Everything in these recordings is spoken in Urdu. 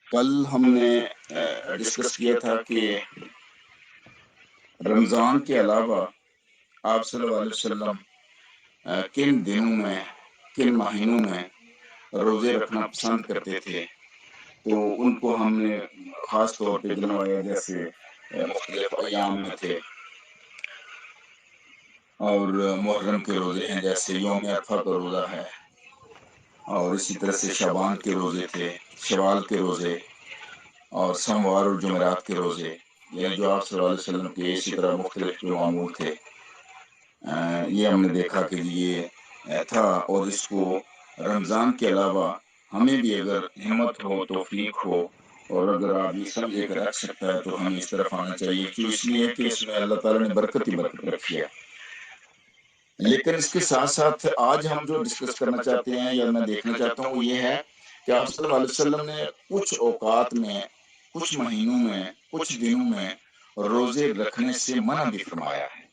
کل ہم نے ڈسکس کیا تھا کہ رمضان کے علاوہ آپ صلی اللہ علیہ وسلم کن دنوں میں، کن مہینوں میں روزے رکھنا پسند کرتے تھے، تو ان کو ہم نے خاص طور پہ گنوایا، جیسے مختلف ایام میں تھے اور محرم کے روزے ہیں، جیسے یوم عرفہ کا روزہ ہے، اور اسی طرح سے شعبان کے روزے تھے، شوال کے روزے، اور سوموار اور جمعرات کے روزے، یعنی جو آپ صلی اللہ علیہ وسلم کے اسی طرح مختلف جو معمول تھے، یہ ہم نے دیکھا کہ یہ تھا۔ اور اس کو رمضان کے علاوہ ہمیں بھی اگر ہمت ہو، توفیق ہو، اور اگر آپ یہ سمجھے کہ رکھ سکتا ہے تو ہمیں اس طرف آنا چاہیے، کیوں؟ اس لیے کہ اس میں اللہ تعالیٰ نے برکت ہی برکت رکھی ہے۔ لیکن اس کے ساتھ ساتھ آج ہم جو ڈسکس کرنا چاہتے ہیں یا میں دیکھنا چاہتا ہوں وہ یہ ہے کہ آپ صلی اللہ علیہ وسلم نے کچھ اوقات میں، کچھ مہینوں میں، کچھ دنوں میں روزے رکھنے سے منع بھی فرمایا ہے۔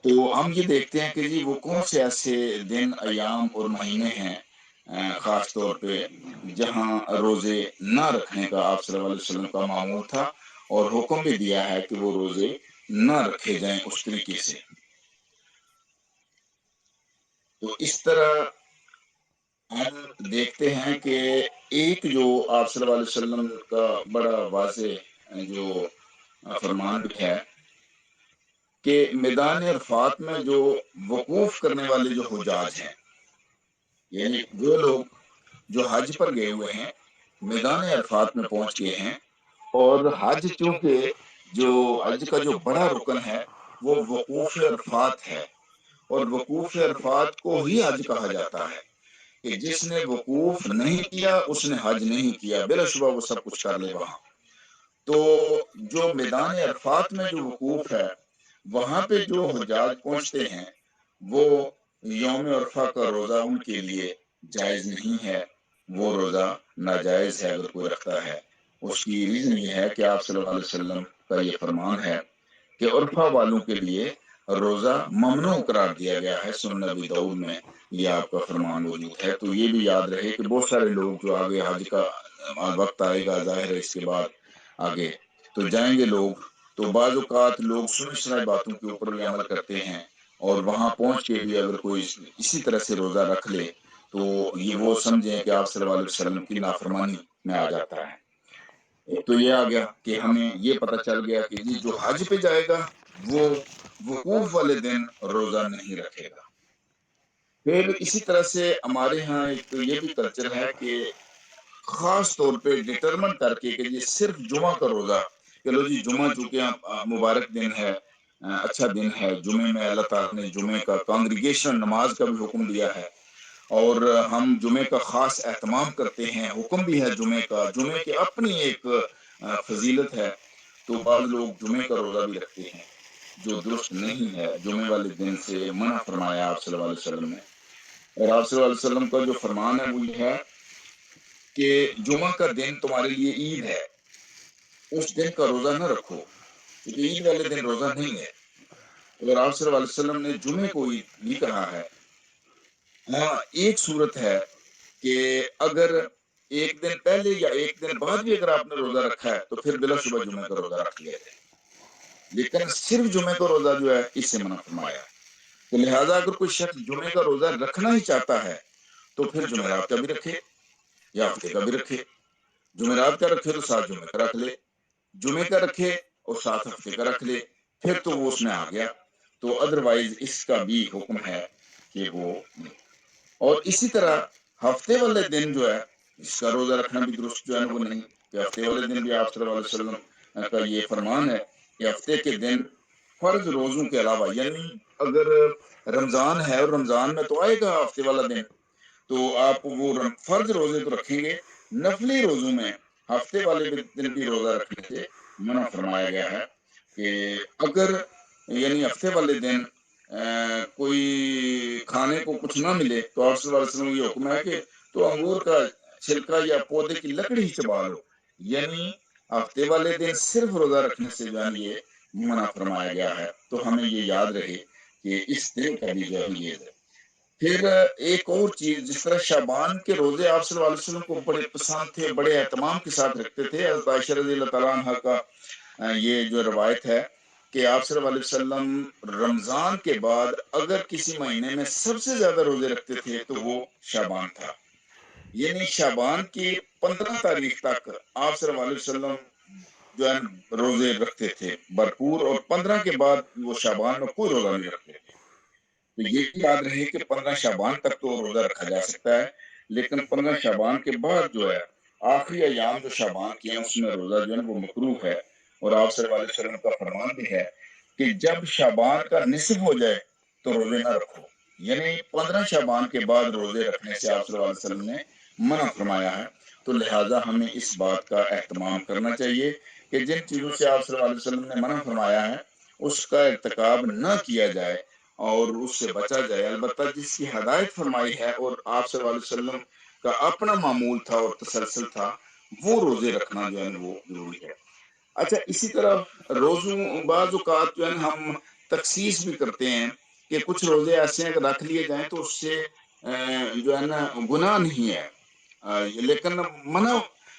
تو ہم یہ دیکھتے ہیں کہ جی وہ کون سے ایسے دن، ایام اور مہینے ہیں خاص طور پہ جہاں روزے نہ رکھنے کا آپ صلی اللہ علیہ وسلم کا معمول تھا، اور حکم بھی دیا ہے کہ وہ روزے نہ رکھے جائیں اس طریقے سے۔ تو اس طرح ہم دیکھتے ہیں کہ ایک جو آپ صلی اللہ علیہ وسلم کا بڑا واضح جو فرمان بھی ہے کہ میدان عرفات میں جو وقوف کرنے والے جو حجاج ہیں، یعنی وہ لوگ جو حج پر گئے ہوئے ہیں، میدان عرفات میں پہنچ گئے ہیں، اور حج چونکہ جو حج کا جو بڑا رکن ہے وہ وقوف عرفات ہے، اور وقوف عرفات کو ہی حج کہا جاتا ہے کہ جس نے وقوف نہیں کیا اس نے حج نہیں کیا، بلا شبہ وہ سب کچھ کر لے وہاں۔ تو جو میدان عرفات میں جو وقوف ہے، وہاں پہ جو حجاج پہنچتے ہیں، وہ یوم عرفہ کا روزہ ان کے لیے جائز نہیں ہے، وہ روزہ ناجائز ہے اگر کوئی رکھتا ہے۔ اس کی ریزن یہ ہے کہ آپ صلی اللہ علیہ وسلم کا یہ فرمان ہے کہ عرفہ والوں کے لیے روزہ ممنوع قرار دیا گیا ہے، سنن نبی داؤد میں یہ آپ کا فرمان موجود ہے۔ تو یہ بھی یاد رہے کہ بہت سارے لوگ جو آگے حج کا وقت آئے گا، ظاہر ہے اس کے بعد آگے تو جائیں گے لوگ، تو بعض اوقات لوگ سنی سنائی باتوں کے اوپر بھی عمل کرتے ہیں، اور وہاں پہنچ کے بھی اگر کوئی اسی طرح سے روزہ رکھ لے تو یہ وہ سمجھیں کہ آپ صلی اللہ علیہ وسلم کی نافرمانی میں آ جاتا ہے۔ تو یہ آ گیا کہ ہمیں یہ پتہ چل گیا کہ جی جو حج پہ جائے گا وہ وقوف والے دن روزہ نہیں رکھے گا۔ پھر اسی طرح سے ہمارے ہاں ایک یہ بھی کلچر ہے کہ خاص طور پہ ڈٹرمن کر کے کہ یہ صرف جمعہ کا روزہ، کہ لو جی جمعہ چونکہ مبارک دن ہے، اچھا دن ہے، جمعے میں اللہ تعالیٰ نے جمعے کا کانگریگیشن نماز کا بھی حکم دیا ہے، اور ہم جمعے کا خاص اہتمام کرتے ہیں، حکم بھی ہے جمعے کا، جمعے کی اپنی ایک فضیلت ہے۔ تو بعض لوگ جمعے کا روزہ بھی رکھتے ہیں جو درست نہیں ہے، جمعے والے دن سے منع فرمایا آپ صلی اللہ علیہ وسلم نے۔ اور آپ صلی اللہ علیہ وسلم کا جو فرمان ہے وہ یہ ہے کہ جمعہ کا دن تمہارے لیے عید ہے، اس دن کا روزہ نہ رکھو، کیونکہ عید والے دن روزہ نہیں ہے۔ اور آپ صلی اللہ علیہ وسلم نے جمعے کو عید بھی کہا ہے۔ ہاں ایک صورت ہے کہ اگر ایک دن پہلے یا ایک دن بعد بھی اگر آپ نے روزہ رکھا ہے تو پھر بلا شبہ جمعے کا روزہ رکھ لیا جائے، لیکن صرف جمعے کا روزہ جو ہے اس سے منع فرمایا۔ تو لہٰذا اگر کوئی شخص جمعے کا روزہ رکھنا ہی چاہتا ہے تو پھر جمعرات کا بھی رکھے یا ہفتے کا بھی رکھے، جمعرات کا رکھے تو 7 جمعے کا رکھ لے، جمعے کا رکھے اور 7 ہفتے کا رکھ لے، پھر تو وہ اس میں آ گیا۔ تو ادروائز اس کا بھی حکم ہے کہ وہ، اور اسی طرح ہفتے والے دن جو ہے اس کا روزہ رکھنا بھی درست جو ہے نا وہ نہیں، کہ ہفتے والے دن بھی آپ صلی اللہ علیہ وسلم کا یہ فرمان ہے کہ ہفتے کے دن فرض روزوں کے علاوہ، یعنی اگر رمضان ہے اور رمضان میں تو آئے گا ہفتے والا دن، تو آپ وہ فرض روزے تو رکھیں گے، نفلی روزوں میں ہفتے والے دن بھی روزہ رکھنے سے منع فرمایا گیا ہے کہ اگر یعنی ہفتے والے دن کوئی کھانے کو کچھ نہ ملے تو آپ صلی اللہ علیہ وسلم یہ حکم ہے کہ تو انگور کا چھلکا یا پودے کی لکڑی ہی چبا لو، یعنی ہفتے والے دن صرف روزہ رکھنے سے جو ہے یہ منع فرمایا گیا ہے۔ تو ہمیں یہ یاد رہے کہ اس دن کا بھی جو ہے یہ پھر ایک اور چیز، جس طرح شعبان کے روزے آپ صلی اللہ علیہ وسلم کو بڑے پسند تھے، بڑے اہتمام کے ساتھ رکھتے تھے۔ حضرت عائشہ رضی اللہ تعالیٰ عنہ کا یہ جو روایت ہے کہ آپ صلی اللہ علیہ وسلم رمضان کے بعد اگر کسی مہینے میں سب سے زیادہ روزے رکھتے تھے تو وہ شعبان تھا، یعنی شعبان کی 15 تاریخ تک آپ صلی اللہ علیہ وسلم جو ہے روزے رکھتے تھے بھرپور، اور 15 کے بعد وہ شعبان میں کوئی روزہ نہیں رکھتے تھے۔ تو یہ یاد رہے کہ 15 شعبان تک تو روزہ رکھا جا سکتا ہے، لیکن 15 شعبان کے بعد جو ہے آخری ایام جو شعبان کے ہیں اس میں روزہ جو ہے وہ مکروہ ہے۔ اور آپ صلی اللہ علیہ وسلم کا فرمان بھی ہے کہ جب شعبان کا نصف ہو جائے تو روزے نہ رکھو، یعنی 15 شعبان کے بعد روزے رکھنے سے آپ صلی اللہ علیہ وسلم نے منع فرمایا ہے۔ تو لہٰذا ہمیں اس بات کا اہتمام کرنا چاہیے کہ جن چیزوں سے آپ صلی اللہ علیہ وسلم نے منع فرمایا ہے اس کا ارتکاب نہ کیا جائے اور اس سے بچا جائے۔ البتہ جس کی ہدایت فرمائی ہے اور آپ صلی اللہ علیہ وسلم کا اپنا معمول تھا اور تسلسل تھا، وہ روزے رکھنا جو ہے وہ ضروری ہے۔ اچھا، اسی طرح روزوں بعض اوقات جو ہے ہم تخصیص بھی کرتے ہیں کہ کچھ روزے ایسے ہیں کہ رکھ لیے جائیں تو اس سے جو ہے نا گناہ نہیں ہے، لیکن منع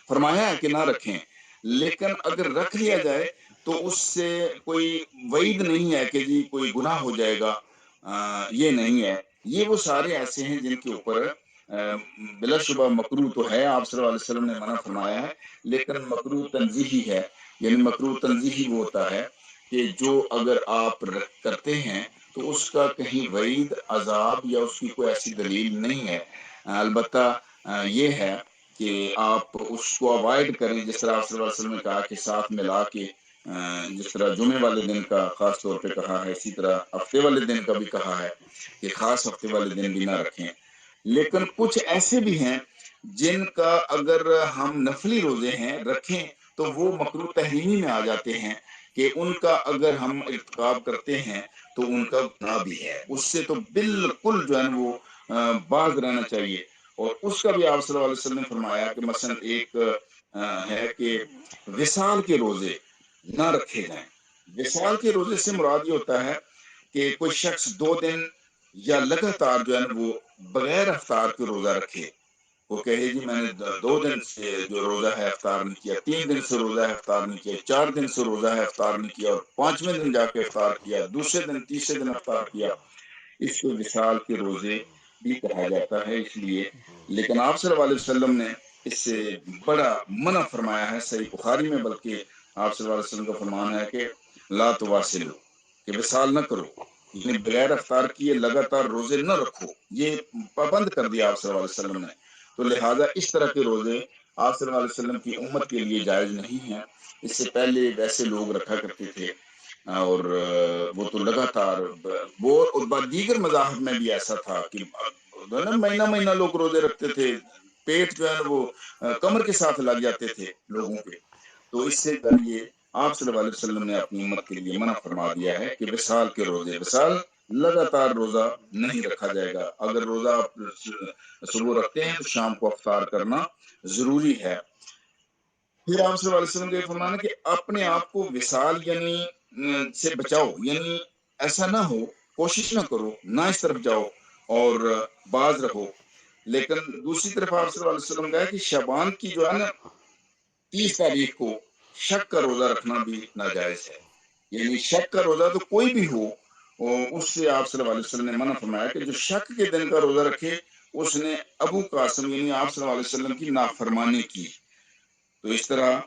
فرمایا ہے کہ نہ رکھیں، لیکن اگر رکھ لیا جائے تو اس سے کوئی وعید نہیں ہے کہ جی کوئی گناہ ہو جائے گا، یہ نہیں ہے۔ یہ وہ سارے ایسے ہیں جن کے اوپر بلا شبہ مکروہ تو ہے، آپ صلی اللہ علیہ وسلم نے منع فرمایا ہے، لیکن مکروہ تنزیہی ہے، یعنی مکروہ تنزیہی وہ ہوتا ہے کہ جو اگر آپ کرتے ہیں تو اس کا کہیں وعید، عذاب یا اس کی کوئی ایسی دلیل نہیں ہے۔ البتہ یہ ہے کہ آپ اس کو اوائڈ کریں، جس طرح آپ صلی اللہ علیہ وسلم نے کہا کہ ساتھ ملا کے، جس طرح جمعے والے دن کا خاص طور پہ کہا ہے، اسی طرح ہفتے والے دن کا بھی کہا ہے کہ خاص ہفتے والے دن بھی نہ رکھیں۔ لیکن کچھ ایسے بھی ہیں جن کا اگر ہم نفلی روزے ہیں رکھیں تو وہ مکروہ تحریمی میں آ جاتے ہیں کہ ان کا اگر ہم ارتکاب کرتے ہیں تو ان کا گناہ بھی ہے، اس سے تو بالکل جو ہے وہ باز رہنا چاہیے۔ اور اس کا بھی آپ صلی اللہ علیہ وسلم نے فرمایا کہ مثلا ایک ہے کہ وصال کے روزے نہ رکھے جائیں۔ وصال کے روزے سے مراد یہ ہوتا ہے کہ کوئی شخص 2 دن یا لگاتار جو ہے نا وہ بغیر افطار کے روزہ رکھے، وہ کہے جی میں نے 2 دن سے جو روزہ ہے افطار نہیں کیا، 3 دن سے روزہ ہے افطار نہیں کیا، 4 دن سے روزہ ہے افطار نہیں کیا، اور 5ویں دن جا کے افطار کیا، دوسرے دن تیسرے دن افطار کیا، اس کو وصال کے روزے بھی کہا جاتا ہے اس لیے۔ لیکن آپ صلی اللہ علیہ وسلم نے اس سے بڑا منع فرمایا ہے، صحیح بخاری میں بلکہ آپ صلی اللہ علیہ وسلم کا فرمان ہے کہ لا تواصلوا، کہ وصال نہ کرو، یعنی بغیر افطار کیے لگاتار روزے نہ رکھو، یہ پابند کر دیا آپ صلی اللہ علیہ وسلم نے۔ تو لہٰذا اس طرح کے روزے آپ صلی اللہ علیہ وسلم کی امت کے لیے جائز نہیں ہیں۔ اس سے پہلے ویسے لوگ رکھا کرتے تھے، اور وہ تو لگاتار وہ دیگر مذاہب میں بھی ایسا تھا کہ مہینہ مہینہ لوگ روزے رکھتے تھے، پیٹ جو ہے نا وہ کمر کے ساتھ لگ جاتے تھے لوگوں کے۔ تو اس سے یہ آپ صلی اللہ علیہ وسلم نے اپنی امت کے لیے منع فرما دیا ہے کہ وصال کے روزے، وصال لگاتار روزہ نہیں رکھا جائے گا۔ اگر روزہ آپ صبح رکھتے ہیں تو شام کو افطار کرنا ضروری ہے۔ پھر آپ صلی اللہ علیہ وسلم کا یہ فرمانا کہ اپنے آپ کو وصال یعنی سے بچاؤ، یعنی ایسا نہ ہو، کوشش نہ کرو، نہ اس طرف جاؤ اور باز رہو۔ لیکن دوسری طرف آپ صلی اللہ علیہ وسلم کا ہے کہ شعبان کی جو ہے نا 30 تاریخ کو شک کا روزہ رکھنا بھی ناجائز ہے، یعنی شک کا روزہ تو کوئی بھی ہو، اس سے آپ صلی اللہ علیہ وسلم نے منع فرمایا کہ جو شک کے دن کا روزہ رکھے اس نے ابو قاسم یعنی آپ صلی اللہ علیہ وسلم کی نافرمانی کی۔ تو اس طرح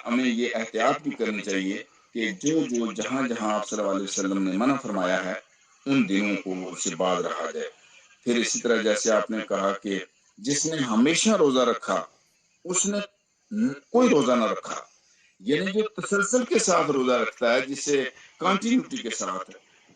ہمیں یہ احتیاط بھی کرنی چاہیے کہ جو جہاں جہاں آپ صلی اللہ علیہ وسلم نے منع فرمایا ہے ان دنوں کو اس سے باز رہا جائے۔ پھر اسی طرح جیسے آپ نے کہا کہ جس نے ہمیشہ روزہ رکھا اس نے کوئی روزہ نہ رکھا، یعنی جو تسلسل کے ساتھ روزہ رکھتا ہے، جسے کنٹینیوٹی کے ساتھ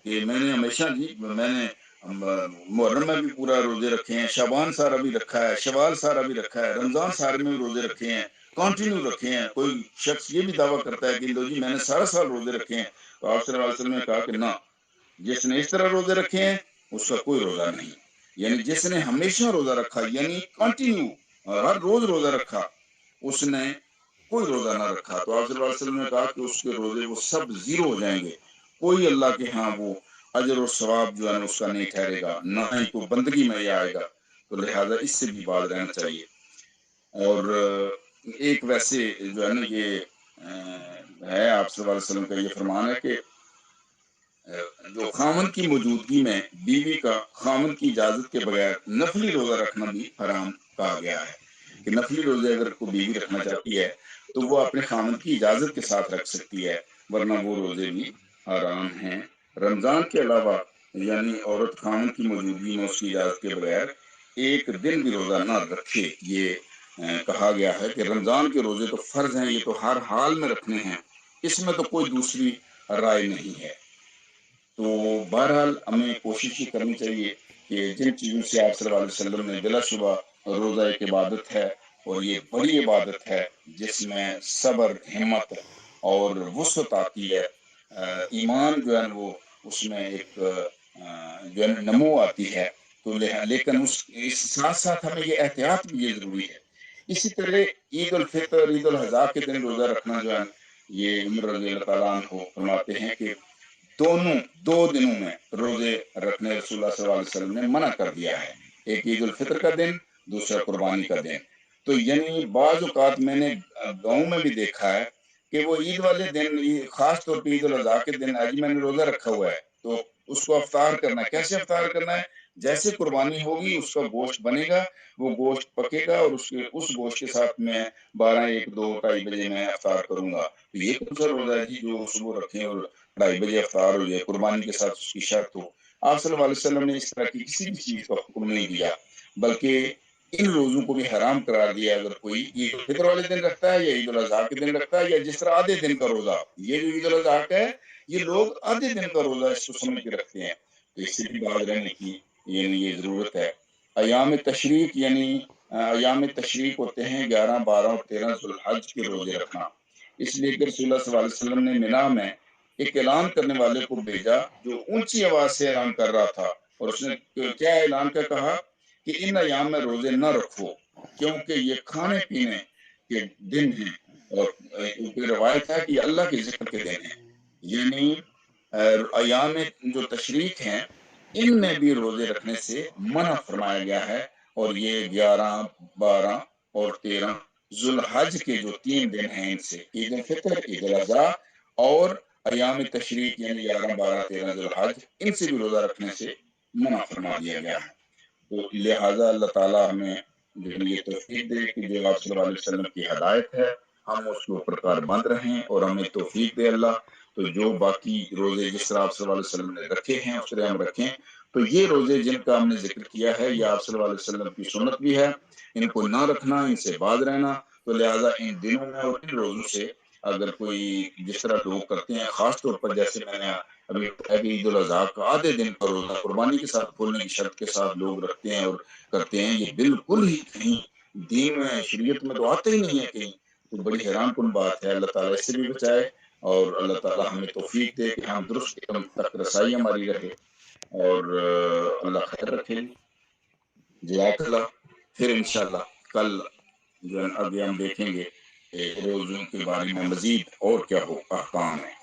کہ میں نے ہمیشہ میں نے محرم میں بھی پورا روزے رکھے ہیں، شعبان سارا بھی رکھا ہے، شوال سارا بھی رکھا ہے، رمضان سارے میں بھی روزے رکھے ہیں، کنٹینیو رکھے ہیں۔ کوئی شخص یہ بھی دعویٰ کرتا ہے کہ لو جی میں نے سارا سال روزے رکھے ہیں، تو آپ صلی اللہ علیہ وسلم نے کہا کہ نہ، جس نے اس طرح روزے رکھے ہیں اس کا کوئی روزہ نہیں، یعنی جس نے ہمیشہ روزہ رکھا یعنی کنٹینیو ہر روز روزہ رکھا اس نے کوئی روزہ نہ رکھا، تو آپ صلی اللہ علیہ وسلم نے کہا کہ اس کے روزے وہ سب زیرو ہو جائیں گے، کوئی اللہ کے ہاں وہ اجر و ثواب جو ہے نا اس کا نہیں ٹھہرے گا، نہ ہی کوئی بندگی میں یہ آئے گا، تو لہٰذا اس سے بھی باز رہنا چاہیے۔ اور ایک ویسے جو ہے نا یہ ہے آپ صلی اللہ علیہ وسلم کا یہ فرمان ہے کہ جو خاوند کی موجودگی میں بیوی کا خاوند کی اجازت کے بغیر نفلی روزہ رکھنا بھی حرام کہا گیا ہے، کہ نفلی روزے اگر کوئی بیوی رکھنا چاہتی ہے تو وہ اپنے خاوند کی اجازت کے ساتھ رکھ سکتی ہے، ورنہ وہ روزے بھی حرام ہیں۔ رمضان کے علاوہ یعنی عورت خاوند کی موجودگی میں اس کی اجازت کے بغیر ایک دن بھی روزہ نہ رکھے، یہ کہا گیا ہے کہ رمضان کے روزے تو فرض ہیں، یہ تو ہر حال میں رکھنے ہیں، اس میں تو کوئی دوسری رائے نہیں ہے۔ تو بہرحال ہمیں کوشش یہ کرنی چاہیے کہ جن چیزوں سے آپ صلی اللہ علیہ وسلم نے بلا شبہ روزہ ایک عبادت ہے اور یہ بڑی عبادت ہے جس میں صبر، ہمت اور وسعت آتی ہے، ایمان جو ہے وہ اس میں ایک جو ہے نمو آتی ہے، تو لیکن اس ساتھ ساتھ ہمیں یہ احتیاط بھی یہ ضروری ہے۔ اسی طرح عید الفطر، عید الاضحیٰ کے دن روزہ رکھنا جو ہے یہ عمر رضی اللہ تعالیٰ عنہ فرماتے ہیں کہ دونوں دو دنوں میں روزے رکھنے رسول اللہ صلی اللہ علیہ وسلم نے منع کر دیا ہے، ایک عید الفطر کا دن، دوسرا قربانی کا دن۔ تو یعنی بعض اوقات میں نے گاؤں میں بھی دیکھا ہے کہ وہ عید والے دن، خاص طور پہ عید الاضحیٰ کے دن، آج میں نے روزہ رکھا ہوا ہے تو اس کو افطار کرنا ہے۔ کیسے افطار کرنا ہے؟ جیسے قربانی ہوگی اس کا گوشت بنے گا، وہ گوشت پکے گا اور اس گوشت کے ساتھ میں 12، 1، 2، 2:30 بجے میں افطار کروں گا۔ تو یہ کون سا روزہ ہے جی جو صبح رکھیں اور 2:30 بجے افطار ہو جائے، قربانی کے ساتھ اس کی شرط ہو؟ آپ صلی اللہ علیہ وسلم نے اس طرح کی کسی بھی چیز کا حکم نہیں دیا، بلکہ ان روزوں کو بھی حرام قرار دیا۔ اگر کوئی عید الفطر والے دن رکھتا ہے یا عید الاضحیٰ کے دن رکھتا ہے، یا جس طرح آدھے دن کا روزہ، یہ جو عید الاضحیٰ کا ہے یہ لوگ آدھے دن کا روزہ اس کو سمجھ کے رکھتے ہیں، تو اس سے بھی باز رہنے کی یعنی یہ ضرورت ہے۔ ایام تشریق یعنی ایام تشریق ہوتے ہیں 11، 12 اور 13 ذو الحج کے روزے رکھنا، اس لیے کہ رسول اللہ صلی اللہ علیہ وسلم نے منا میں ایک اعلان کرنے والے کو بھیجا جو اونچی آواز سے اعلان کر رہا تھا، اور اس نے کیا اعلان کا کہا کہ ان ایام میں روزے نہ رکھو کیونکہ یہ کھانے پینے کے دن ہیں، اور کوئی روایت ہے کہ یہ اللہ کے ذکر کے دن ہیں۔ یعنی ایام جو تشریق ہیں ان میں بھی روزے رکھنے سے منع فرمایا گیا ہے، اور یہ 11، 12 اور 13 ذو الحج کے جو 3 دن ہیں، ان سے عید الفطر، عید الاضحیٰ اور ایام تشریق یعنی 11، 12، 13 ذو الحج، ان سے بھی روزہ رکھنے سے منع فرما دیا گیا ہے۔ تو لہٰذا اللہ تعالیٰ ہمیں جو یہ توفیق دے کہ جو آپ صلی اللہ علیہ وسلم کی ہدایت ہے ہم اس کے اوپر کاربند رہیں، اور ہمیں توفیق دے اللہ۔ تو جو باقی روزے جس طرح آپ صلی اللہ علیہ وسلم نے رکھے ہیں اس طرح ہم رکھیں۔ تو یہ روزے جن کا ہم نے ذکر کیا ہے یہ آپ صلی اللہ علیہ وسلم کی سنت بھی ہے، ان کو نہ رکھنا، ان سے باز رہنا۔ تو لہٰذا ان دنوں میں اور ان روزوں سے اگر کوئی جس طرح لوگ کرتے ہیں، خاص طور پر جیسے میں نے ابھی بتایا کہ عید الاضحیٰ کا آدھے دن کا روزہ قربانی کے ساتھ کھولنے کی شرط کے ساتھ لوگ رکھتے ہیں اور کرتے ہیں، یہ بالکل ہی کہیں دین میں، شریعت میں تو آتا ہی نہیں ہے کہیں، تو بڑی حیران کن بات ہے۔ اللہ تعالیٰ اس سے بھی بچائے، اور اللہ تعالیٰ ہمیں توفیق دے کہ ہم درست علم تک رسائی ہماری رہے، اور اللہ خیر رکھے۔ جزاک اللہ۔ پھر انشاءاللہ کل جو ہے آگے ہم دیکھیں گے روزوں کے بارے میں مزید اور کیا ہو احکام ہے۔